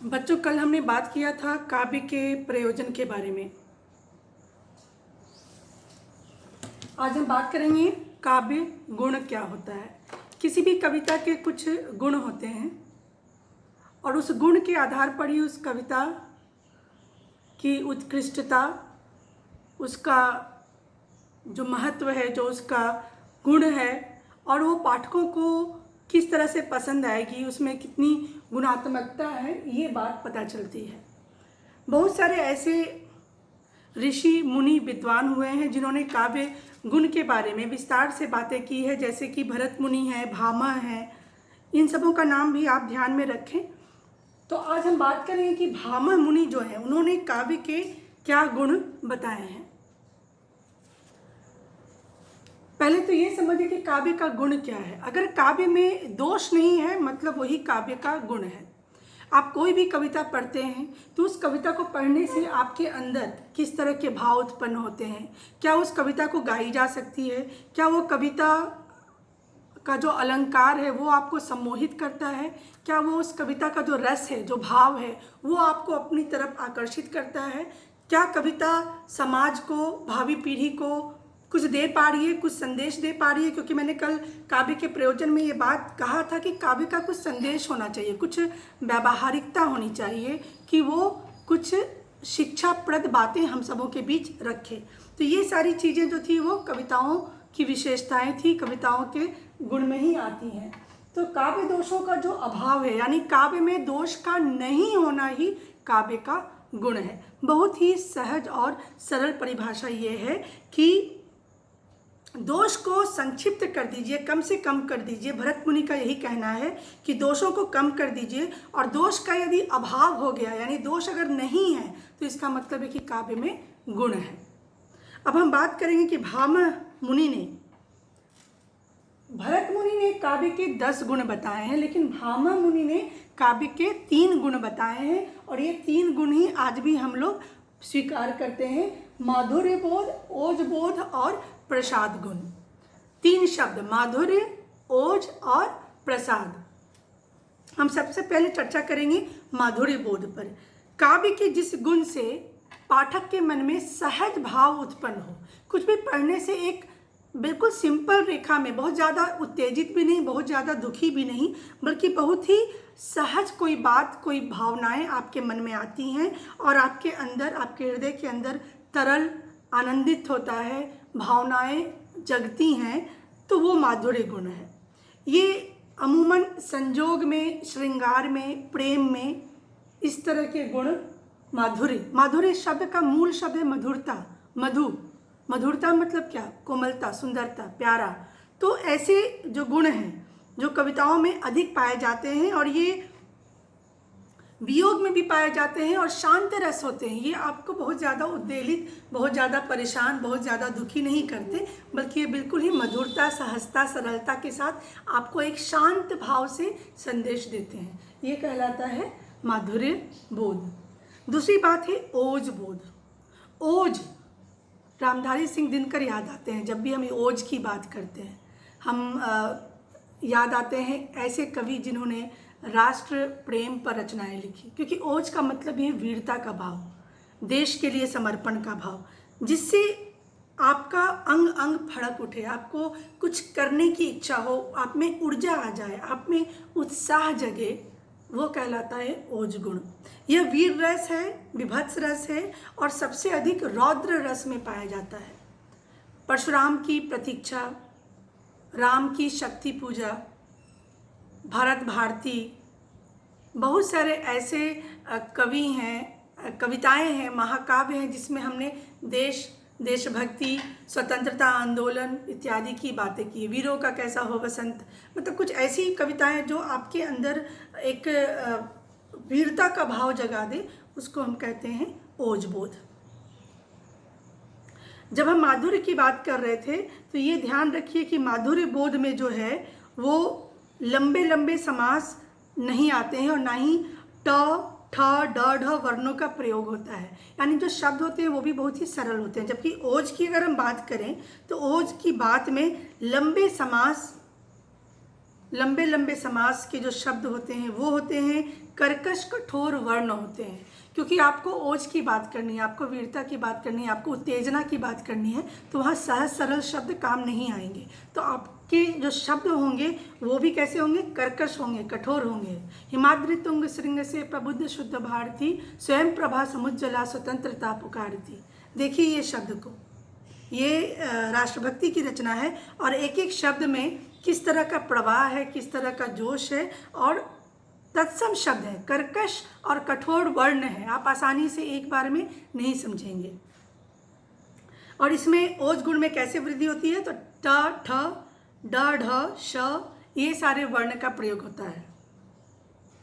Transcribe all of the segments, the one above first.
बच्चों, कल हमने बात किया था काव्य के प्रयोजन के बारे में। आज हम बात करेंगे काव्य गुण क्या होता है। किसी भी कविता के कुछ गुण होते हैं और उस गुण के आधार पर ही उस कविता की उत्कृष्टता, उसका जो महत्व है, जो उसका गुण है और वो पाठकों को किस तरह से पसंद आएगी, उसमें कितनी गुणात्मकता है, ये बात पता चलती है। बहुत सारे ऐसे ऋषि मुनि विद्वान हुए हैं जिन्होंने काव्य गुण के बारे में विस्तार से बातें की है, जैसे कि भरत मुनि हैं, भामा हैं। इन सबों का नाम भी आप ध्यान में रखें। तो आज हम बात करेंगे कि भामा मुनि जो है उन्होंने काव्य के क्या गुण बताए हैं। पहले तो ये समझिए कि काव्य का गुण क्या है। अगर काव्य में दोष नहीं है मतलब वही काव्य का गुण है। आप कोई भी कविता पढ़ते हैं तो उस कविता को पढ़ने से आपके अंदर किस तरह के भाव उत्पन्न होते हैं, क्या उस कविता को गाई जा सकती है, क्या वो कविता का जो अलंकार है वो आपको सम्मोहित करता है, क्या वो उस कविता का जो रस है, जो भाव है, वो आपको अपनी तरफ आकर्षित करता है, क्या कविता समाज को, भावी पीढ़ी को कुछ दे पा रही है, कुछ संदेश दे पा रही है। क्योंकि मैंने कल काव्य के प्रयोजन में ये बात कहा था कि काव्य का कुछ संदेश होना चाहिए, कुछ व्यावहारिकता होनी चाहिए कि वो कुछ शिक्षाप्रद बातें हम सबों के बीच रखे। तो ये सारी चीज़ें जो थी वो कविताओं की विशेषताएं थी, कविताओं के गुण में ही आती हैं। तो काव्य दोषों का जो अभाव है, यानी काव्य में दोष का नहीं होना ही काव्य का गुण है। बहुत ही सहज और सरल परिभाषा ये है कि दोष को संक्षिप्त कर दीजिए, कम से कम कर दीजिए। भरत मुनि का यही कहना है कि दोषों को कम कर दीजिए, और दोष का यदि अभाव हो गया, यानी दोष अगर नहीं है, तो इसका मतलब है कि काव्य में गुण है। अब हम बात करेंगे कि भामा मुनि ने, भरत मुनि ने काव्य के 10 गुण बताए हैं, लेकिन भामा मुनि ने काव्य के 3 गुण बताए हैं। और ये 3 गुण ही आज भी हम लोग स्वीकार करते हैं: माधुर्य बोध, ओज बोध और प्रसाद गुण। 3 शब्द, माधुर्य, ओज और प्रसाद। हम सबसे पहले चर्चा करेंगे माधुर्य बोध पर। काव्य के जिस गुण से पाठक के मन में सहज भाव उत्पन्न हो, कुछ भी पढ़ने से एक बिल्कुल सिंपल रेखा में, बहुत ज़्यादा उत्तेजित भी नहीं, बहुत ज़्यादा दुखी भी नहीं, बल्कि बहुत ही सहज कोई बात, कोई भावनाएं आपके मन में आती हैं और आपके अंदर, आपके हृदय के अंदर तरल आनंदित होता है, भावनाएं जगती हैं, तो वो माधुर्य गुण है। ये अमूमन संजोग में, श्रृंगार में, प्रेम में इस तरह के गुण माधुर्य। माधुर्य शब्द का मूल शब्द है मधुरता, मधु। मधुरता मतलब क्या? कोमलता, सुंदरता, प्यारा। तो ऐसे जो गुण हैं जो कविताओं में अधिक पाए जाते हैं, और ये वियोग में भी पाए जाते हैं और शांत रस होते हैं। ये आपको बहुत ज़्यादा उद्वेलित, बहुत ज़्यादा परेशान, बहुत ज़्यादा दुखी नहीं करते, बल्कि ये बिल्कुल ही मधुरता, सहजता, सरलता के साथ आपको एक शांत भाव से संदेश देते हैं। ये कहलाता है माधुर्य बोध। दूसरी बात है ओज बोध। ओज, रामधारी सिंह दिनकर याद आते हैं जब भी हम ओज की बात करते हैं। हम याद आते हैं ऐसे कवि जिन्होंने राष्ट्र प्रेम पर रचनाएं लिखी, क्योंकि ओज का मतलब है वीरता का भाव, देश के लिए समर्पण का भाव, जिससे आपका अंग अंग फड़क उठे, आपको कुछ करने की इच्छा हो, आप में ऊर्जा आ जाए, आप में उत्साह जगे, वो कहलाता है ओज गुण। यह वीर रस है, विभत्स रस है और सबसे अधिक रौद्र रस में पाया जाता है। परशुराम की प्रतीक्षा, राम की शक्ति पूजा, भारत भारती, बहुत सारे ऐसे कवि हैं, कविताएं हैं, महाकाव्य हैं जिसमें हमने देश, देशभक्ति, स्वतंत्रता आंदोलन इत्यादि की बातें की। वीरों का कैसा हो वसंत, मतलब कुछ ऐसी कविताएं जो आपके अंदर एक वीरता का भाव जगा दे, उसको हम कहते हैं ओज बोध। जब हम माधुर्य की बात कर रहे थे तो ये ध्यान रखिए कि माधुर्य बोध में जो है वो लंबे लंबे समास नहीं आते हैं और ना ही ट, ठ, ड, ढ वर्णों का प्रयोग होता है। यानी जो शब्द होते हैं वो भी बहुत ही सरल होते हैं। जबकि ओज की अगर हम बात करें तो ओज की बात में लंबे समास, लंबे लंबे समास के जो शब्द होते हैं वो होते हैं कर्कश कठोर वर्ण होते हैं। क्योंकि आपको ओज की बात करनी है, आपको वीरता की बात करनी है, आपको उत्तेजना की बात करनी है, तो वहाँ सहज सरल शब्द काम नहीं आएंगे। तो आपके जो शब्द होंगे वो भी कैसे होंगे? कर्कश होंगे, कठोर होंगे। हिमाद्रि तुंग श्रृंग से प्रबुद्ध शुद्ध भारती, स्वयं प्रभा समुज्ज्वला स्वतंत्रता पुकारती। देखिए ये शब्द को, ये राष्ट्रभक्ति की रचना है और एक एक शब्द में किस तरह का प्रवाह है, किस तरह का जोश है और तत्सम शब्द है, कर्कश और कठोर वर्ण है। आप आसानी से एक बार में नहीं समझेंगे। और इसमें ओज गुण में कैसे वृद्धि होती है? तो ट, ठ, ड, ढ, श, ये सारे वर्ण का प्रयोग होता है।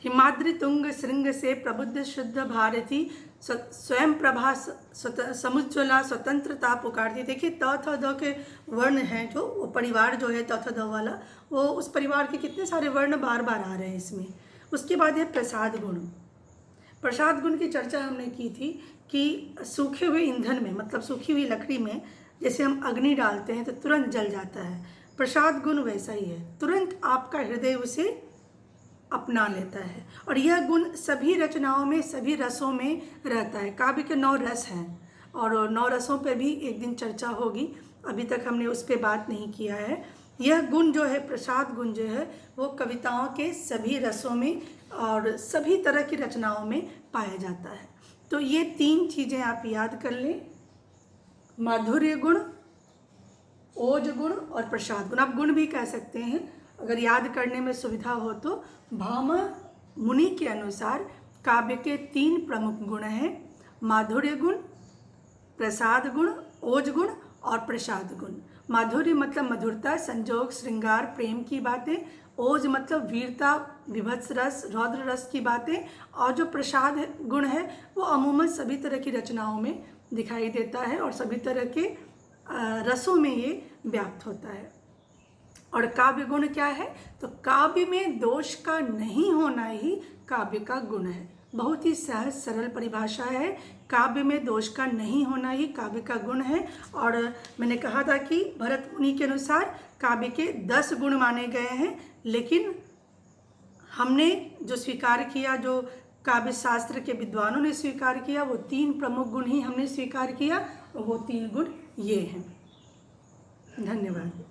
हिमाद्रि तुंग श्रृंग से प्रबुद्ध शुद्ध भारती, स्वयं प्रभा समुज्ज्वला स्वतंत्रता पुकारती। देखिए त थ द के वर्ण हैं, जो वो परिवार जो है त थ द वाला, वो उस परिवार के कितने सारे वर्ण बार बार आ रहे हैं इसमें। उसके बाद है प्रसाद गुण। प्रसाद गुण की चर्चा हमने की थी कि सूखे हुए ईंधन में, मतलब सूखी हुई लकड़ी में जैसे हम अग्नि डालते हैं तो तुरंत जल जाता है, प्रसाद गुण वैसा ही है, तुरंत आपका हृदय उसे अपना लेता है। और यह गुण सभी रचनाओं में, सभी रसों में रहता है। काव्य के 9 रस हैं और 9 रसों पर भी एक दिन चर्चा होगी, अभी तक हमने उस पर बात नहीं किया है। यह गुण जो है, प्रसाद गुण जो है, वो कविताओं के सभी रसों में और सभी तरह की रचनाओं में पाया जाता है। तो ये 3 चीज़ें आप याद कर लें, माधुर्य गुण, ओज गुण और प्रसाद गुण। आप गुण भी कह सकते हैं अगर याद करने में सुविधा हो तो। भामा मुनि के अनुसार काव्य के 3 प्रमुख गुण हैं, माधुर्य गुण, प्रसाद गुण, ओज गुण और प्रसाद गुण। माधुर्य मतलब मधुरता, संजोग, श्रृंगार, प्रेम की बातें। ओज मतलब वीरता, विभत्स रस, रौद्र रस की बातें। और जो प्रसाद गुण है वो अमूमन सभी तरह की रचनाओं में दिखाई देता है और सभी तरह के रसों में ये व्याप्त होता है। और काव्य गुण क्या है? तो काव्य में दोष का नहीं होना ही काव्य का गुण है। बहुत ही सहज सरल परिभाषा है, काव्य में दोष का नहीं होना ही काव्य का गुण है। और मैंने कहा था कि भरत मुनि के अनुसार काव्य के 10 गुण माने गए हैं, लेकिन हमने जो स्वीकार किया, जो काव्य शास्त्र के विद्वानों ने स्वीकार किया, वो 3 प्रमुख गुण ही हमने स्वीकार किया और वो 3 गुण ये हैं। धन्यवाद।